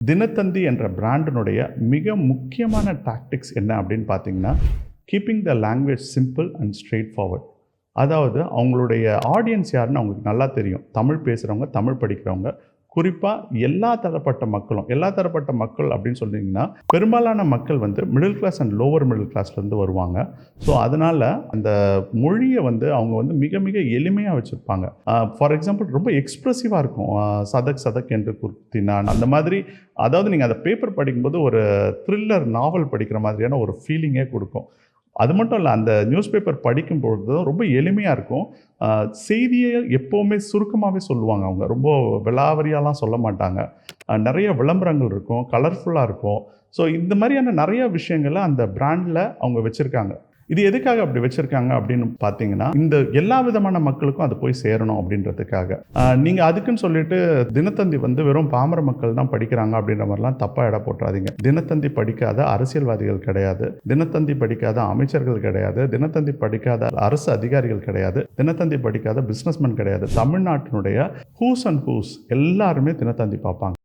தினத்தந்தி என்ற பிராண்டினுடைய மிக முக்கியமான டாக்டிக்ஸ் என்ன அப்படின்னு பார்த்தீங்கன்னா, keeping the language simple and straight forward. அதாவது அவங்களுடைய ஆடியன்ஸ் யாருன்னு அவங்களுக்கு நல்லா தெரியும். தமிழ் பேசுகிறவங்க, தமிழ் படிக்கிறவங்க, குறிப்பாக எல்லா தரப்பட்ட மக்கள் அப்படின்னு சொன்னீங்கன்னா, பெரும்பாலான மக்கள் வந்து middle class and lower middle கிளாஸ்லேருந்து வருவாங்க. ஸோ அதனால் அந்த மொழியை வந்து அவங்க வந்து மிக மிக எளிமையாக வச்சுருப்பாங்க. ஃபார் எக்ஸாம்பிள் ரொம்ப எக்ஸ்ப்ரெசிவாக இருக்கும். சதக் சதக் என்று குத்தினான் அந்த மாதிரி. அதாவது நீங்கள் அந்த பேப்பர் படிக்கும்போது ஒரு த்ரில்லர் நாவல் படிக்கிற மாதிரியான ஒரு ஃபீலிங்கே கொடுக்கும். அது மட்டும் இல்லை, அந்த நியூஸ் பேப்பர் படிக்கும்பொழுது ரொம்ப எளிமையாக இருக்கும். செய்தியை எப்போவுமே சுருக்கமாகவே சொல்லுவாங்க. அவங்க ரொம்ப விலாவரியாலாம் சொல்ல மாட்டாங்க. நிறைய விளம்பரங்கள் இருக்கும், கலர்ஃபுல்லாக இருக்கும். ஸோ இந்த மாதிரியான நிறைய விஷயங்களை அந்த பிராண்டில் அவங்க வச்சுருக்காங்க. இது எதுக்காக அப்படி வச்சுருக்காங்க அப்படின்னு பார்த்தீங்கன்னா, இந்த எல்லா விதமான மக்களுக்கும் அது போய் சேரணும் அப்படின்றதுக்காக. நீங்கள் அதுக்குன்னு சொல்லிட்டு தினத்தந்தி வந்து வெறும் பாமர மக்கள் தான் படிக்கிறாங்க அப்படின்ற மாதிரிலாம் தப்பாக எடை போட்டுறாதீங்க. தினத்தந்தி படிக்காத அரசியல்வாதிகள் கிடையாது, தினத்தந்தி படிக்காத அமைச்சர்கள் கிடையாது, தினத்தந்தி படிக்காத அரசு அதிகாரிகள் கிடையாது, தினத்தந்தி படிக்காத பிஸ்னஸ்மேன் கிடையாது. தமிழ்நாட்டினுடைய ஹூஸ் அண்ட் ஹூஸ் எல்லாருமே தினத்தந்தி பார்ப்பாங்க.